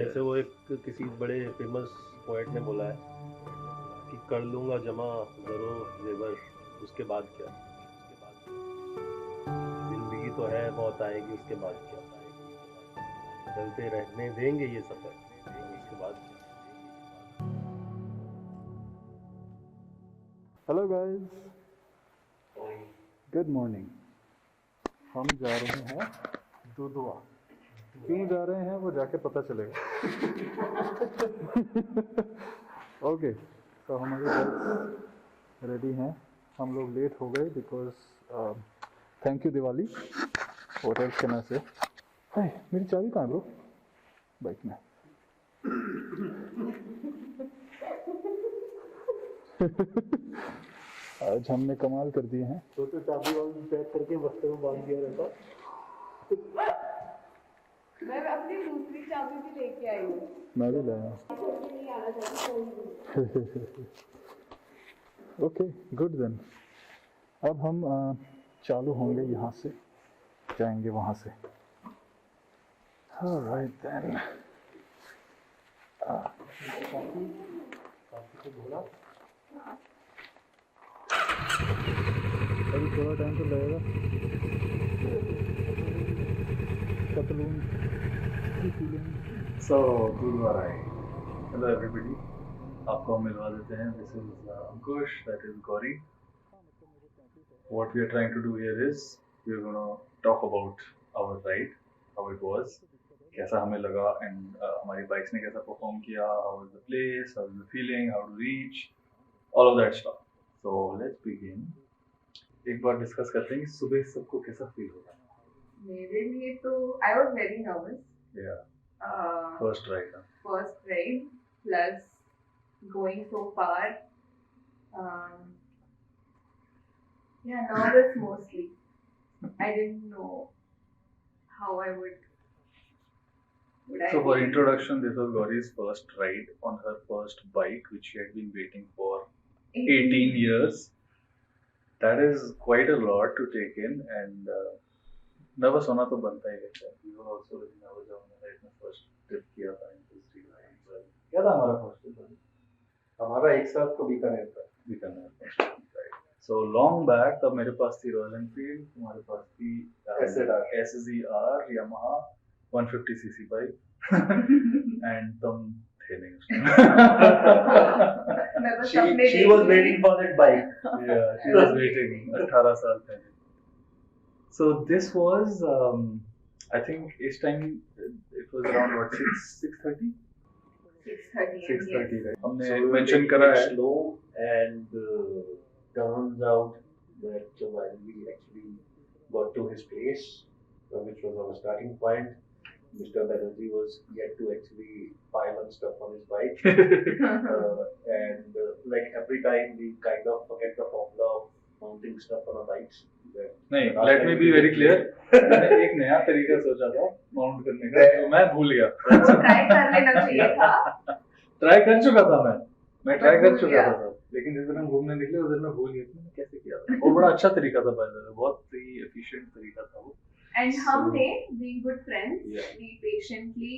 जैसे वो एक किसी बड़े फेमस पोएट ने बोला है कि कर लूँगा जमा ज़रो ज़ेवर, उसके बाद क्या? ज़िंदगी तो है, मौत आएगी, उसके बाद क्या? चलते रहने देंगे ये सफ़र, उसके बाद क्या? Hello guys, good morning. हम जा रहे हैं दुधवा। क्यों जा रहे हैं वो जाके पता चलेगा। ओके, तो हमारी बाइक्स रेडी हैं। हम लोग लेट हो गए because thank you Diwali. What else can I से। हाय, मेरी चाबी कहाँ है ब्रो? बाइक में। आज हमने कमाल कर दिए हैं। तो चाबी वाबी पैक करके बस्ते में बांध दिया रहता। मैं अपनी दूसरी चाबी भी लेके आई हूँ। मैं भी लाया। Okay, good then. अब हम चालू होंगे यहाँ से, जाएंगे वहाँ से। Alright then. अभी थोड़ा टाइम तो लगेगा। पतलून की feeling. So, Dudhwa Reserve. Hello everybody. आपको हम मिलवा देते हैं. This is Ankush, that is Gauri. What we are trying to do here is we are going to talk about our ride, how it was, कैसा हमें लगा, and हमारी bikes ने कैसा परफॉर्म किया, how was the place, how was the feeling, how to reach, all of that stuff. So let's begin. एक बार discuss करते हैं कि सुबह सबको कैसा फील होगा. मेरे लिए तो I was very nervous. Yeah. First ride. First ride plus going so far. Yeah, nervous mostly. I didn't know how I would. So for introduction, this was Gauri's first ride on her first bike, which she had been waiting for 18 years. That is quite a lot to take in, and nervous होना तो बनता ही रहता है. We were also very nervous जब हमने अपना first trip किया था in this ride. क्या था हमारा first trip? हमारा एक साथ को बीकानेर था. Bikaner first trip, right. So long back तब मेरे पास थी Royal Enfield, तुम्हारे पास थी SZR Yamaha 150cc bike and तुम थे नहीं उसमें. She was waiting for that bike. Yeah, she was waiting 18 साल पहले. So this was, I think, each time it was around what 6:30. 6:30, right? हमने mention करा है. Slow and turns out that while we actually got to his place, which was our starting point, Mr. Banerjee was yet to actually pile on stuff on his bike. And like every time we kind of forget the formula of mounting stuff on our bikes. नहीं, let me be very clear. मैंने एक नया तरीका सोचा था mount करने का, तो मैं भूल गया. ट्राई कर लेना चाहिए था. ट्राई कर चुका था मैं ट्राई कर चुका था सब, लेकिन जिस दिन हम घूमने निकले उस दिन मैं भूल गया मैंने कैसे किया था. वो बड़ा अच्छा तरीका था, बहुत ही एफिशिएंट तरीका था वो. And हमने, being good friends, we patiently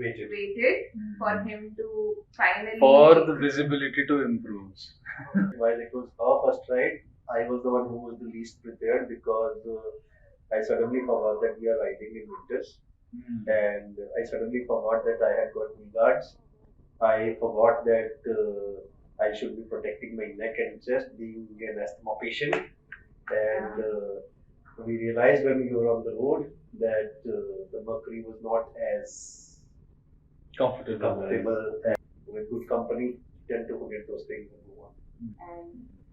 waited for him to finally. For the visibility to improve. While it was our first ride, I was the one who was the least prepared because I suddenly forgot that we are riding in winters, and I suddenly forgot that I had got knee guards. I forgot that I should be protecting my neck and chest, being an asthma patient, and we realized when we were on the road that the mercury was not as comfortable, and with good company tend to forget those things and move on.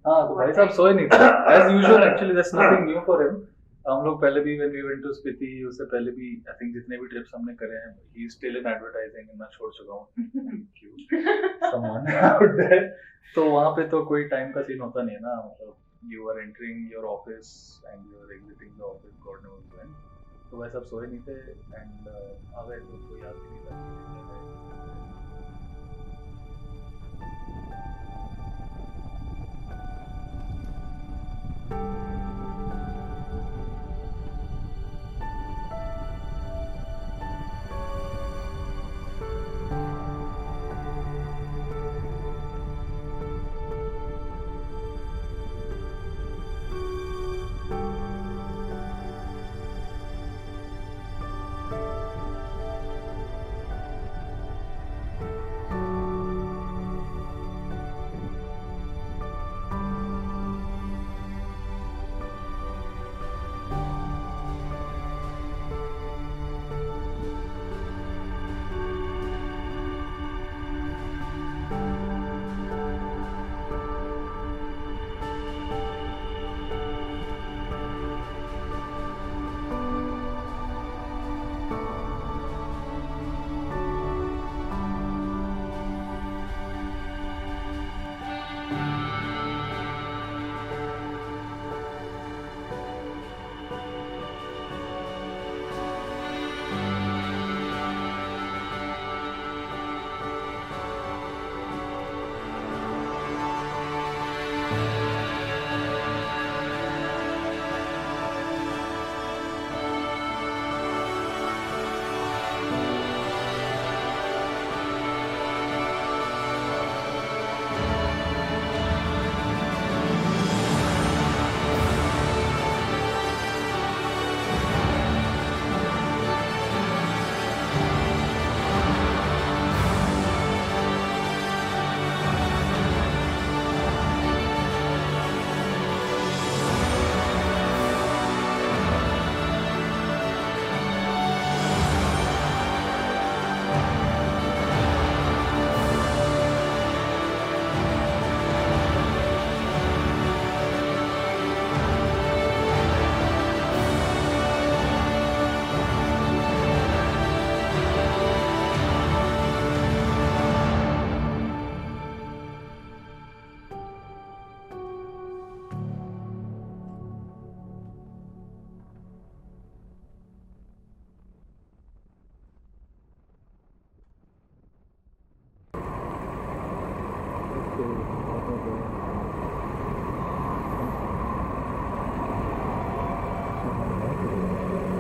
हाँ, तो भाई साहब सोए नहीं थे. As usual, actually, that's nothing new for him. हम लोग पहले भी when we went to Spiti, उससे पहले भी I think जितने भी trips हमने करे हैं, he is still in advertising, मैं छोड़ चुका हूँ. Someone out there. तो वहाँ पे तो कोई time का सीन होता नहीं है ना, मतलब you are entering your office and you are exiting the office, God knows when. तो भाई साहब सोए नहीं थे and आ गए तो कोई याद नहीं था.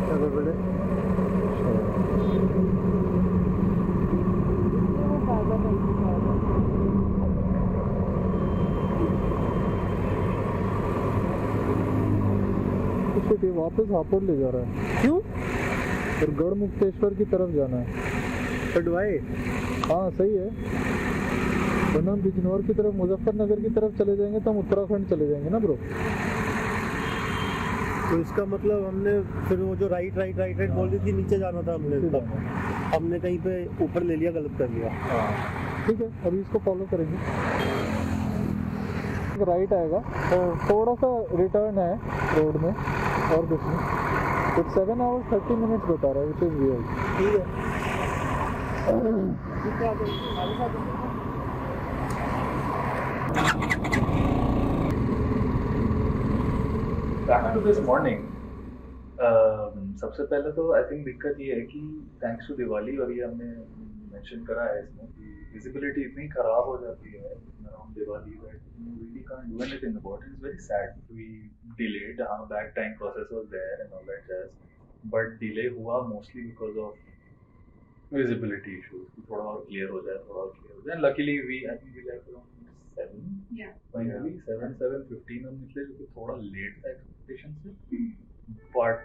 चलो बेटे ये वापस हापुड़ ले जा रहा है। क्यों? फिर गढ़ मुक्तेश्वर की तरफ जाना है। कटवाए? हाँ सही है, वरना हम बिजनौर की तरफ मुजफ्फरनगर की तरफ चले जाएंगे तो हम उत्तराखंड चले जाएंगे ना ब्रो। तो इसका मतलब हमने फिर वो जो राइट बोल रही थी नीचे जाना था हमने, तब हमने कहीं पे ऊपर ले लिया, गलत कर लिया। ठीक है, अभी इसको फॉलो करेंगे। राइट आएगा तो थोड़ा सा रिटर्न है रोड में और कुछ नहीं। कुछ 7 hours 30 minutes बता रहा है, विच इज़ वियर्ड। ठीक है। बैक टू दिस मॉर्निंग, सबसे पहले तो आई थिंक दिक्कत ये है कि थैंक्स टू दिवाली, और ये हमने मेंशन करा है इसमें कि विजिबिलिटी इतनी खराब हो जाती है around Diwali that you really can't do anything about it. It's very sad. We delayed, back time process was there and all that jazz, but delay हुआ mostly because of visibility issues. कि थोड़ा और clear हो जाए, And luckily I think we left around 7. Yeah. Finally 7:15 हम निकले, जो कि थोड़ा late था expectation से, but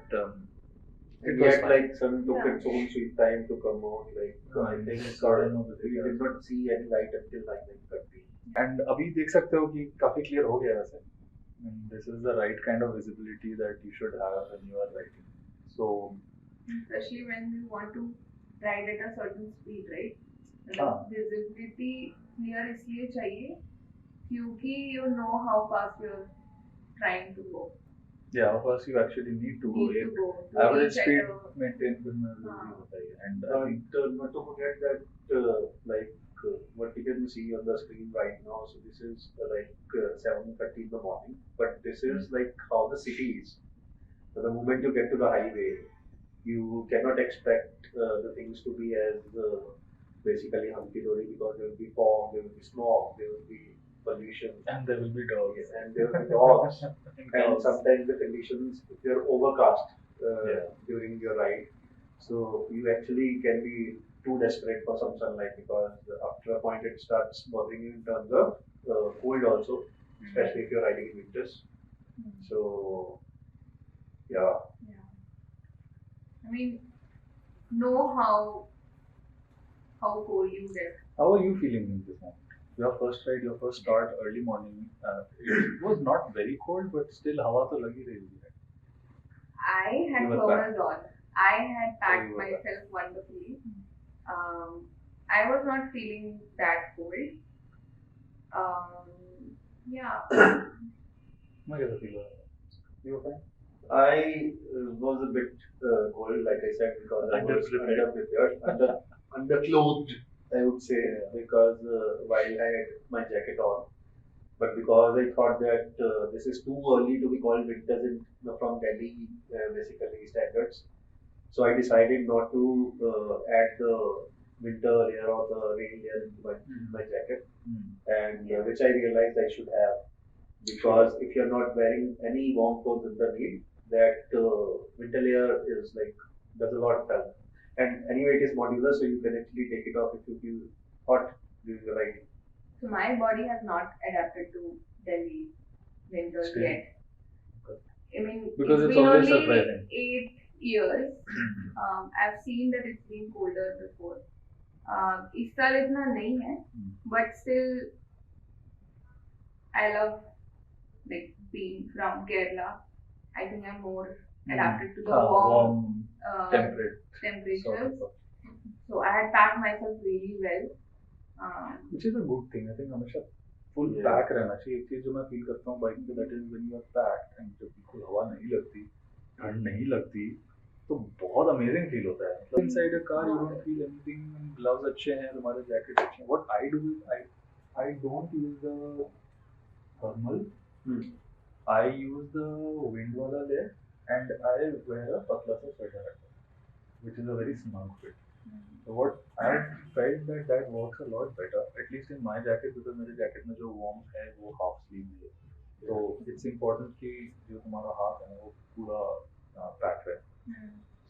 it was like sun took its own sweet time to come out. Like I think we did not see any light until like 9:30. And अभी देख सकते हो कि काफी clear हो गया वैसे. This is the right kind of visibility that you should have when you are riding. So especially when you want to ride at a certain speed, right? हाँ. Visibility clear इसलिए चाहिए क्योंकि you know how fast you're trying to go. Yeah, how fast you actually need to go. Average speed maintain करना जरूरी होता है. And I think not to forget that what you can see on the screen right now. So this is 7:30 in the morning, but this is like how the city is. So the moment you get to the highway, you cannot expect the things to be as basically hunky-dory, because there will be fog, there will be smog, there will be pollution, and there will be dogs. Yes, and there will be dogs. And sometimes the conditions, if they are overcast during your ride, so you actually can be too desperate for some sunlight, because after a point it starts bothering you in terms of cold also, especially if you're riding in winters. So yeah. I mean, know how cold you get. How are you feeling in this moment? Your first ride, your first start, early morning. It was not very cold, but still हवा तो लगी रही है. I had thermals on. I had packed myself wonderfully. I was not feeling that cold. Yeah. मैं कैसा feel हो रहा है? You were fine? I was a bit cold, like I said, because I was underprepared, underclothed, I would say, because while I had my jacket on, but because I thought that this is too early to be called winters from Delhi basically standards, so I decided not to add the winter layer or the rain layer into my jacket, and which I realized I should have, because if you're not wearing any warm clothes underneath, that winter layer is does a lot of help. And anyway, it is modular, so you can actually take it off if you feel hot during the riding. So my body has not adapted to Delhi winters yet. I mean, because it's it's been always only surprising. 8 years. I've seen that it's been colder before. इस साल इतना नहीं है, but still I love being from Kerala. I think I'm more adapted to the warm temperatures. So I had packed myself really well. Which is a good thing. I think हमेशा full pack रहना चाहिए. एक चीज जो मैं feel करता हूँ bike पे, that is when you are packed and जब बिल्कुल हवा नहीं लगती, ठंड नहीं लगती, तो बहुत amazing feel होता है. मतलब inside a car you don't feel anything. Gloves अच्छे हैं, तुम्हारे jacket अच्छे हैं. What I do is I don't use the thermal. I use the wind wala layer, and I wear a patla sa sweater, which is a very snug fit. So what I felt that works a lot better, at least in my jacket, because मेरे jacket में जो warmth है वो half sleeve है, तो it's important कि जो तुम्हारा हाथ है वो पूरा पैक है.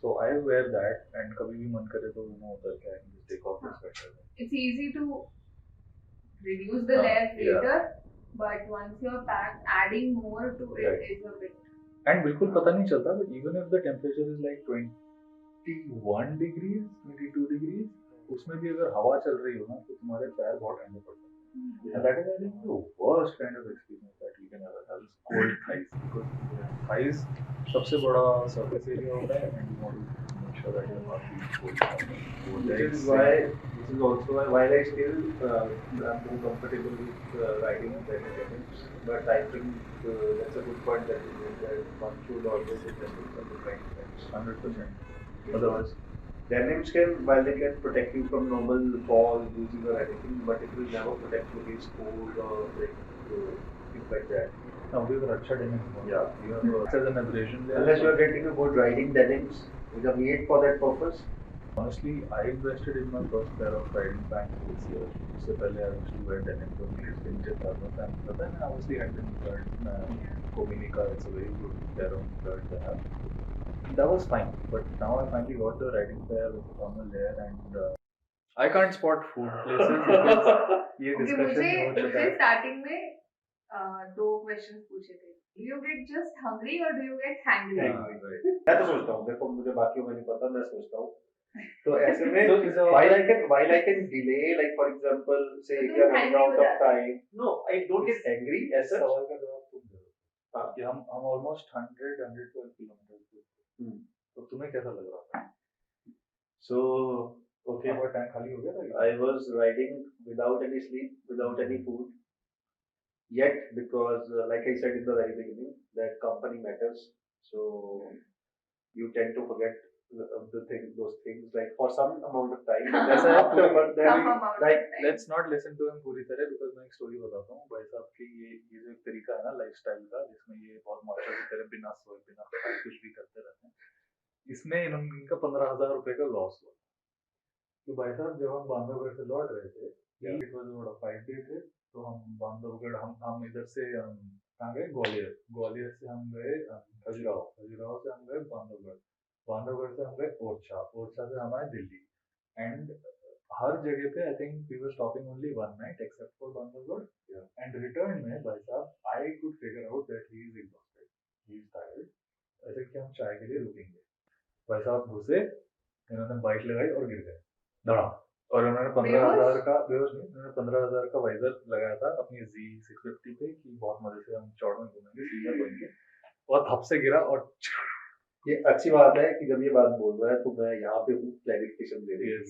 So I wear that, and कभी भी मन करे तो मैं उतर के I can just take off the sweater. It's easy to reduce the layers later, but once you're packed, adding more to it is a bit. And बिल्कुल पता नहीं चलता, but even if the temperature is like 21 degrees, 22 degrees, उसमें भी अगर हवा चल रही हो ना तो तुम्हारे पैर बहुत ठंडे पड़ते हैं. And that is, I think, the worst kind of experience that you can ever have is cold thighs, because thighs सबसे बड़ा surface area होता है, and you want to make sure that you're not being cold. This is also why while I still am more comfortable with riding better denims, but I think that's a good point that you made, that one should always invest in some right denims. 100%. Otherwise, denims can, while they can protect you from normal fall, bruising or anything, but it will never protect you against cold or like things like that. Now these are अच्छा denim. Yeah. It's as an abrasion there. Unless you are getting a good riding denims, which are made for that purpose. Honestly, I invested in my first pair of riding pants this year. उससे पहले I used to wear denim, तो मुझे इसके नीचे thermal pants पता है, and obviously had been learned Kominika, it's a very good pair of shirts to have. That was fine, but now I finally got the riding pair with the thermal layer, and I can't spot food places because ये discussion हो चुका है. Starting में दो questions पूछे थे. Do you get just hungry or do you get hangry? मैं तो सोचता हूँ, देखो मुझे बाकियों में नहीं पता, मैं सोचता हूँ. तो ऐसे में while I can delay, like for example, say if you are running out of time. No, I don't get angry as such. सवाल का जवाब तुम दो. कि हम almost 112 किलोमीटर. तो तुम्हें कैसा लग रहा था? So okay, हमारा टैंक खाली हो गया था. I was riding without any sleep, without any food. Yet, because like I said in the very beginning, that company matters. So you tend to forget those things like for some amount of time. But then, like Let's not listen to him पूरी तरह, because मैं एक story बताता हूँ भाई साहब की. ये जो एक तरीका है ना लाइफस्टाइल का, जिसमें ये बहुत मात्रा की तरह बिना सोए बिना खाए कुछ भी करते रहते हैं, इसमें इनका 15,000 रुपए का लॉस हुआ. तो भाई साहब जब हम बांधवगढ़ से लौट रहे थे, it was about 5 day trip, तो हम बांधवगढ़ हम इधर से कहाँ गए, ग्वालियर से हम गए खजुराहो से हम गए बांधवगढ़ से हम गए ओरछा से हम आए दिल्ली. एंड हर जगह पे I think we were stopping only one night except for Bandhavgarh. And return में भाई साहब I could figure out that he is exhausted, he is tired. ऐसे कि हम चाय के लिए रुकेंगे. भाई साहब घुसे, इन्होंने बाइक लगाई और गिर गए धड़ा. और उन्होंने 15,000 का बेहोश नहीं, उन्होंने 15,000 का वाइजर लगाया था अपनी Z650 पे कि बहुत मजे से हम चौड़ में घूमेंगे, सीधा घूमेंगे, और थप से गिरा. और ये अच्छी बात है कि जब ये बात बोल रहा है तो मैं यहाँ पे हूँ क्लैरिफिकेशन दे रही है.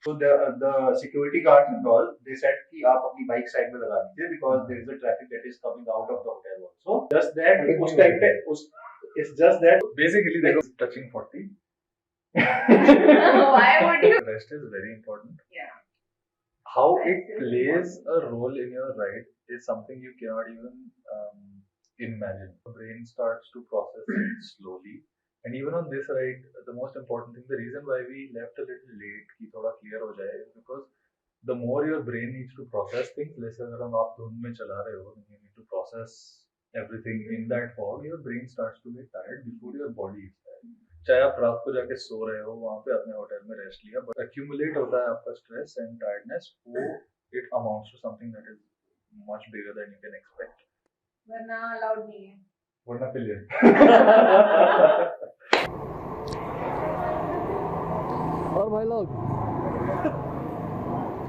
So the security guards and all, they said कि आप अपनी बाइक साइड में लगा दीजिए because there is a traffic that is coming out of the hotel also. Just that उस टाइम पे it's just that basically they were touching 40. Why would you? Rest is very important. Yeah. How it plays a role in your ride is something you cannot even imagine. The brain starts to process things slowly. And even on this ride, the most important thing, the reason why we left a little late कि थोड़ा clear हो जाए, is because the more your brain needs to process things, let's say अगर आप धुंध में चला रहे हो, you need to process everything in that fog, your brain starts to get tired before your body is tired. चाहे आप रात को जाके सो रहे हो वहाँ पे अपने होटल में रेस्ट लिया, बट accumulate होता है आपका stress and tiredness, वो it amounts to something that is much bigger than you can expect. वरना अलाउड नहीं है. वरना पिलियन. और भाई लोग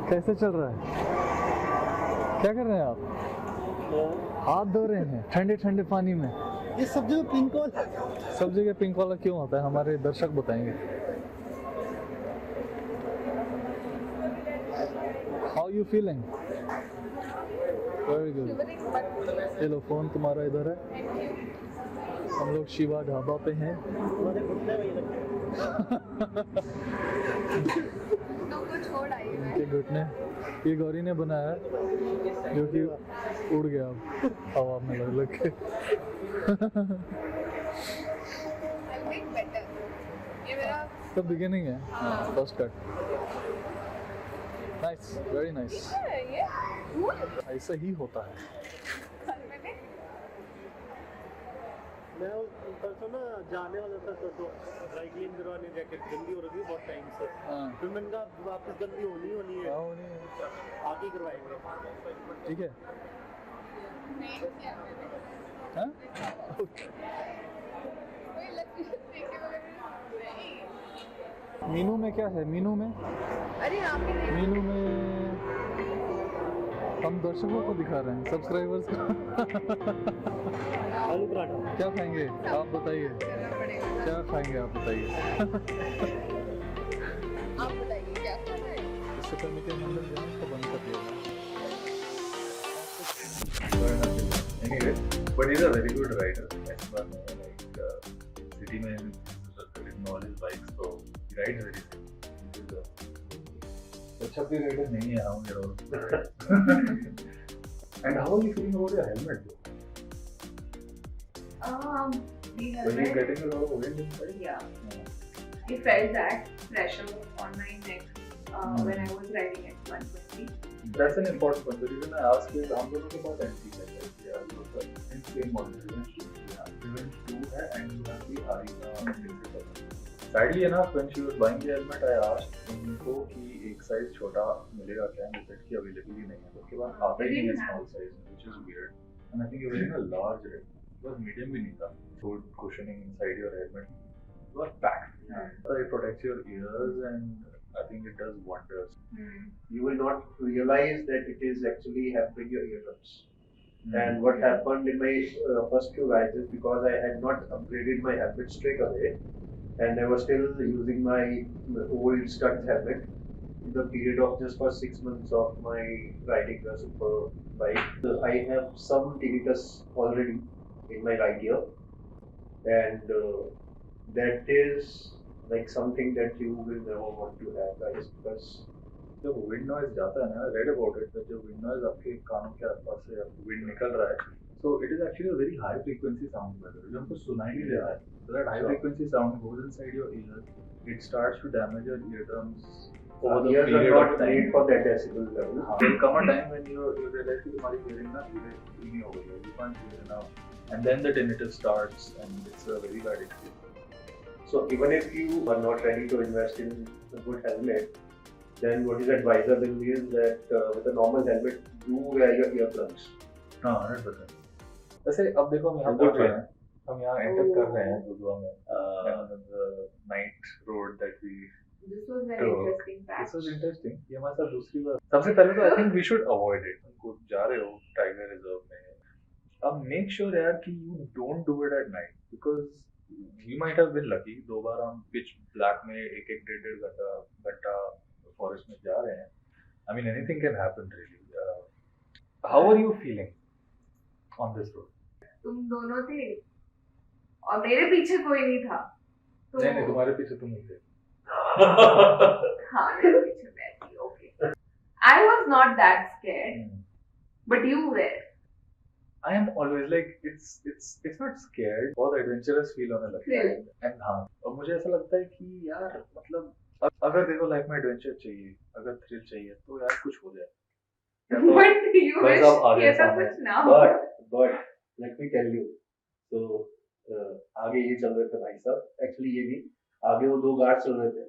कैसे चल रहा है? क्या कर रहे हैं आप? हाथ धो रहे हैं ठंडे ठंडे पानी में. ये सब जगह पिंक वाला क्यों होता है, हमारे दर्शक बताएंगे. How you feeling? Very good. ये लो फोन तुम्हारा इधर है. हम लोग शिवा ढाबा पे हैं. इनके घुटने ये गौरी ने बनाया है, जो कि उड़ गया अब हवा में लग के. ये मेरा तो बिगिनिंग है, first cut. Nice, very nice. ऐसा ही होता है। मैं परसों ना जाने वाला था तो ड्राई क्लीन करवाने, जैकेट गंदी हो रही थी बहुत टाइम से। फिर मैंने कहा वापस गंदी होनी है, आके करवाएंगे। ठीक है। हाँ? मीनू में क्या है? मीनू में हम दर्शकों को दिखा रहे हैं, सब्सक्राइबर्स को। आलू पराठा क्या खाएंगे आप बताइए? क्या खाएंगे आप बताइए? क्या खाना है? इससे पहले के मंदिर जो है उसको बंद कर दिया गया। Anyway, but he's a very good rider. As far as city में all his bikes, so he rides very safe. अच्छा भी rider नहीं है हम ये road. And how are you feeling about your helmet? The When helmet, you're getting a lot of wind inside? yeah. I felt that pressure on my neck when I was riding at 120. That's an important point. The reason I asked is हम लोगों के पास NC है, in same model Revenge 2 है, and you have the RE principal. Sadly enough, when she was buying the helmet, I asked उनको कि एक size छोटा मिलेगा क्या? And they said कि available ही नहीं है. उसके बाद आता ही नहीं है small size, which is weird. And I think you're wearing a large red. Because medium भी नहीं था. Good cushioning inside your helmet. You are packed. It protects your ears and I think it does wonders. You will not realize that it is actually hampering your eardrums. And what happened in my first few rides is because I had not upgraded my helmet straight away, and I was still using my old stud helmet in the period of just for 6 months of my riding the super bike. I have some tinnitus already in my right ear, and that is like something that you will never want to have, guys, because जब wind noise जाता है ना, I read about it, that जब wind noise आपके कानों के आसपास से wind निकल रहा है, so it is actually a very high frequency sound weather, जो हमको सुनाई नहीं दे रहा है. So that high frequency sound goes inside your ear, it starts to damage your eardrums over the ears are period not of time. made for that decibel level. There will come a time when you realize कि तुम्हारी hearing ना धीमी हो गई है, you can't hear enough, and then the tinnitus starts, and it's a very bad experience. So even if you are not ready to invest in a good helmet, then what is advisable is that with a normal helmet, do wear your earplugs. हाँ 100%. वैसे अब देखो हम यहाँ पहुँच रहे हैं, हम यहाँ एंटर कर रहे हैं दुधवा में, the night road that we. This was very interesting fact. This was interesting. ये हमारे साथ दूसरी बार. सबसे पहले तो I think we should avoid it. तुमको जा रहे हो टाइगर रिजर्व में, अब make sure यार कि you don't do it at night, because you might have been lucky. 2 बार हम pitch black में एक डेढ़ घंटा फॉरेस्ट में जा रहे हैं. I mean anything can happen really. How are you feeling on this road? तुम दोनों थे और मेरे पीछे कोई नहीं था. तो नहीं तुम्हारे पीछे तुम ही थे. हाँ मेरे पीछे मैं थी. Okay. I was not that scared, but you were. I am always like it's not scared. बहुत adventurous feel होने लगता है. And हाँ, और मुझे ऐसा लगता है कि यार मतलब अगर देखो लाइफ में एडवेंचर चाहिए, अगर थ्रिल चाहिए, तो यार कुछ हो जाए. But you wish कि ऐसा कुछ ना हो. But let me tell you, so आगे ये चल रहे थे भाई साहब. Actually ये भी आगे वो 2 गार्ड चल रहे थे.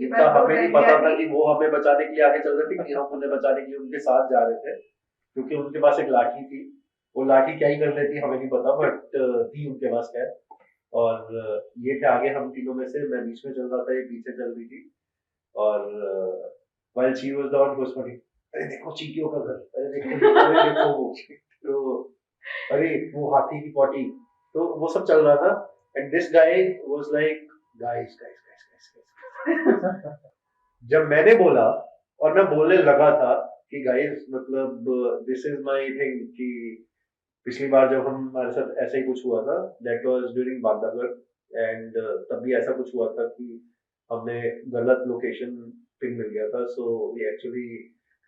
इतना हमें नहीं पता था कि वो हमें बचाने के लिए आगे चल रहे थे कि हम उन्हें बचाने के लिए उनके साथ जा रहे थे, क्योंकि उनके पास एक लाठी थी. वो लाठी क्या ही कर लेती हमें नहीं पता, बट थी उनके पास खैर. और ये थे आगे हम तीनों में से, मैं बीच में चल रहा था, ये पीछे चल रही थी. और while she was the one who was saying, अरे देखो चींटियों का घर, अरे देखो वो, तो अरे वो हाथी की पॉटी, तो वो सब चल रहा था. And this guy was like, guys. जब मैंने बोला और मैं बोलने लगा था कि guys मतलब this is my thing, कि पिछली बार जब हमारे साथ ऐसा ही कुछ हुआ था, that was during Bandhavgarh, and तब भी ऐसा कुछ हुआ था कि हमने गलत लोकेशन पिन मिल गया था, so we actually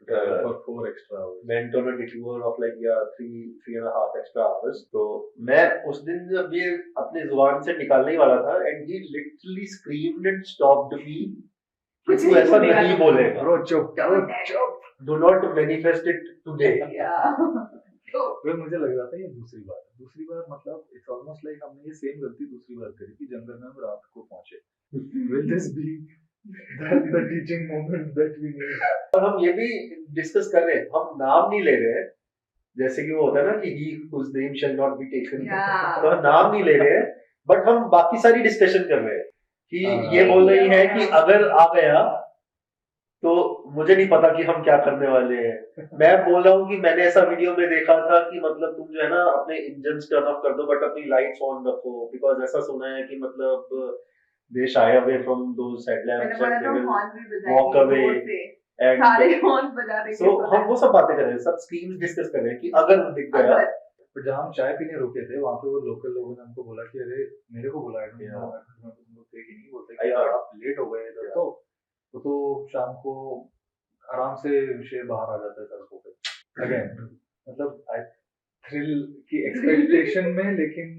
for 4 extra hours. Went on a detour of like 3.5 extra hours. तो मैं उस दिन जब ये अपने जुबान से निकालने ही वाला था and he literally screamed and stopped me कि तू ऐसा नहीं बोलेगा. Bro, चुप. Do not manifest it today. फिर मुझे लग रहा था ये दूसरी बार मतलब इट्स ऑलमोस्ट लाइक हमने ये सेम गलती दूसरी बार करी कि जंगल में हम रात को पहुंचे. Will this be the teaching moment that we need? और हम ये भी डिस्कस कर रहे हैं, हम नाम नहीं ले रहे हैं, जैसे कि वो होता है ना कि he whose name shall not be taken. तो हम नाम नहीं ले रहे हैं, बट हम बाकी सारी डिस्कशन कर रहे हैं कि ये बोल रही है कि अगर आ गया तो मुझे नहीं पता कि हम क्या करने वाले हैं. मैं बोल रहा हूँ कि मैंने ऐसा वीडियो में देखा था कि मतलब तुम जो है ना अपने इंजन टर्न ऑफ कर दो बट अपनी लाइट्स ऑन रखो, बिकॉज ऐसा सुना है कि मतलब they shy away from those headlamps and they will walk away एंड सारे हॉर्न बजा रहे हैं. सो हम वो सब बातें कर रहे हैं, सब स्कीम्स डिस्कस कर रहे हैं कि अगर दिख गया. पर जहाँ हम चाय पीने रुके थे वहाँ पे वो लोकल लोगों ने हमको बोला कि अरे मेरे को बुलाया तुम लोग थे कि नहीं, बोलते कि आप लेट हो गए इधर तो शाम को आराम से शेर बाहर आ जाता है सड़कों पे अगेन. मतलब आई थ्रिल की एक्सपेक्टेशन में लेकिन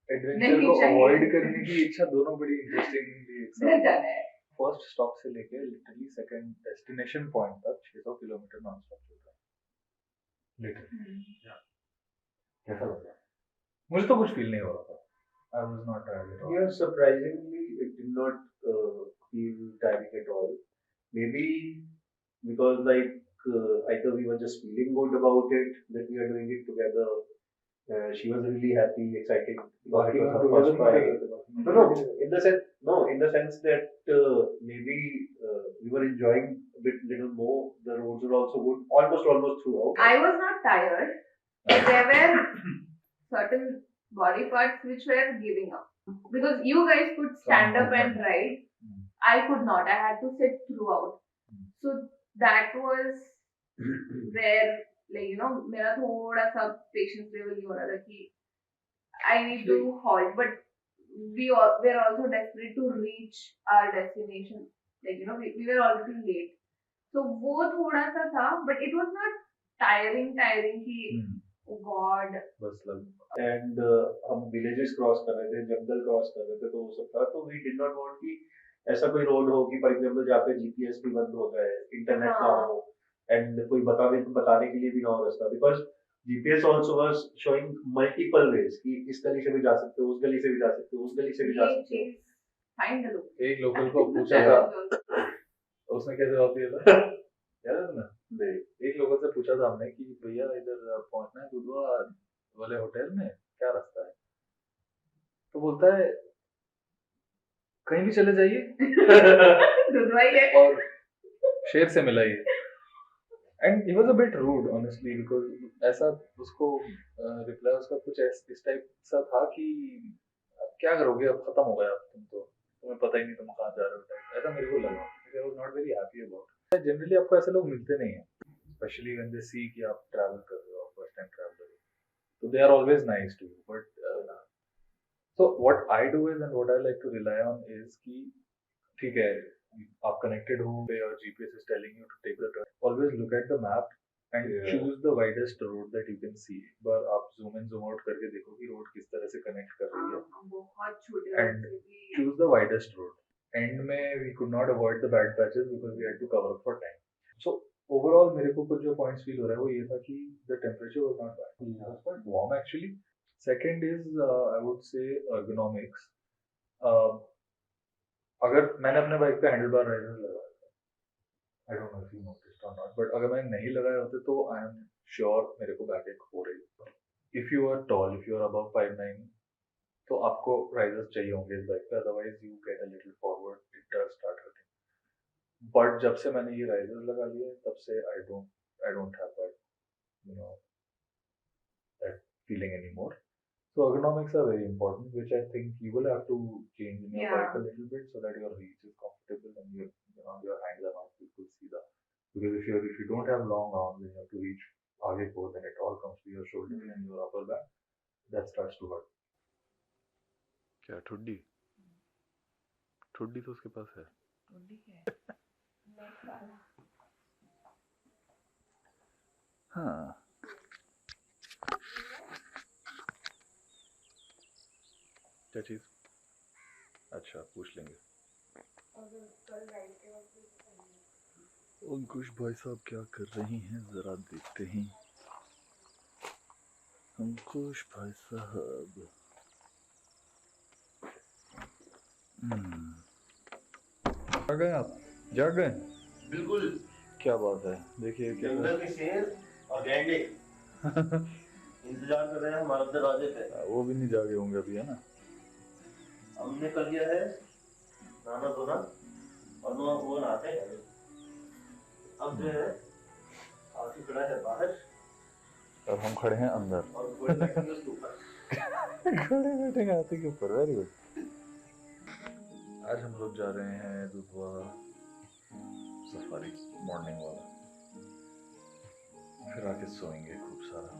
एडवेंचर को अवॉइड करने की इच्छा दोनों बड़ी इंटरेस्टिंग. फर्स्ट स्टॉप से लेके लिटरली सेकंड डेस्टिनेशन पॉइंट तक 600 किलोमीटर नॉन स्टॉप चल रहा है लिटरली. कैसा लग रहा है? मुझे तो कुछ फील नहीं हो रहा था. I was not tired at all. Yeah, surprisingly it did not feel tiring at all. Maybe because either we were just feeling good about it that we are doing it together. She was really happy, excited because it was her first ride. In the sense that maybe we were enjoying a little more. The roads were also good, almost throughout. I was not tired, but there were certain body parts which were giving up because you guys could stand up and ride. I could not. I had to sit throughout. So that was where, like, you know, मेरा थोड़ा सा patience level नहीं हो रहा था कि I need to halt, but we were also desperate to reach our destination. Like, you know, we were already late. So वो थोड़ा सा था, but it was not tiring कि oh God. बस लग. And हम villages क्रॉस कर रहे थे, जंगल क्रॉस कर रहे थे, तो वो सब था. तो we did not want कि ऐसा कोई रोड हो कि फॉर एग्जांपल जहाँ पे जीपीएस भी बंद हो जाए, इंटरनेट ना हो एंड कोई बताने के लिए भी ना हो रास्ता, because GPS also was showing multiple ways कि इस गली से भी जा सकते हो, उस गली से भी जा सकते हो, उस गली से भी जा सकते हो. फाइंड लो. एक लोकल को पूछा था, उसने क्या जवाब दिया था याद है ना? एक लोकल से पूछा था हमने कि भैया इधर पहुंचना है दुधवा वाले होटल में, क्या रास्ता है? तो बोलता है कहीं भी चले जाइए दुधवा ही है और शेर से मिलाइए. And he was a bit rude honestly because ऐसा उसको रिप्लाई उसका कुछ इस टाइप सा था कि क्या करोगे, अब खत्म हो गया, तुम्हें पता ही नहीं तुम कहाँ जा रहे हो, ऐसा मेरे को लगा. I was not very happy about. Generally आपको ऐसे लोग मिलते नहीं हैं, स्पेशली व्हेन दे सी कि आप ट्रैवल कर रहे हो, फर्स्ट टाइम ट्रैवलर, तो they are always nice to you. But so what I do is and what I like to rely on is कि ठीक है आप connected हो और GPS is telling you to take the turn, always look at the map and choose the widest road that you can see. पर आप zoom in zoom out करके देखो कि रोड किस तरह से connect कर रही है, बहुत छोटे and choose the widest road. End में we could not avoid the bad patches because we had to cover up for time. So overall मेरे को कुछ जो points feel हो रहा है वो ये था कि the temperature was not bad, it was quite warm actually. Second is I would say ergonomics. अगर मैंने अपने बाइक पे हैंडल बार राइजर लगाया था, I don't know if you noticed or not, but अगर मैंने नहीं लगाए होते तो I am sure मेरे को बैक एक हो रही. If you are tall, if you are above 5'9", तो आपको राइजर्स चाहिए होंगे इस बाइक पे, otherwise you get a little forward, it does start hurting. But जब से मैंने ये राइजर्स लगा लिए तब से I don't have that, you know, that feeling anymore. So ergonomics are very important, which I think you will have to change in your bike a little bit so that your reach is comfortable and your hands are not people see that. Because if you don't have long arms and you have to reach आगे को, then it all comes to your shoulder and your upper back. That starts to hurt. क्या ठुड्डी तो उसके पास है. हाँ क्या चीज़? अच्छा पूछ लेंगे। अंकुश भाई साहब क्या कर रही हैं जरा देखते हैं। अंकुश भाई साहब जाग गए आप? जाग गए? बिल्कुल। क्या बात है, देखिए जंगल के शेर और गैंडे इंतजार कर रहे हैं हमारे दरवाजे पे। वो भी नहीं जागे होंगे अभी, है ना? हमने कर लिया है नहाना धोना और वो नहाते हैं। अब जो है आके खड़ा है बाहर और हम खड़े हैं अंदर और घोड़े बैठेंगे उसके ऊपर। घोड़े बैठेंगे हाथी के ऊपर। Very good. आज हम लोग जा रहे हैं दुधवा सफारी, मॉर्निंग वाला, फिर आके सोएंगे खूब सारा।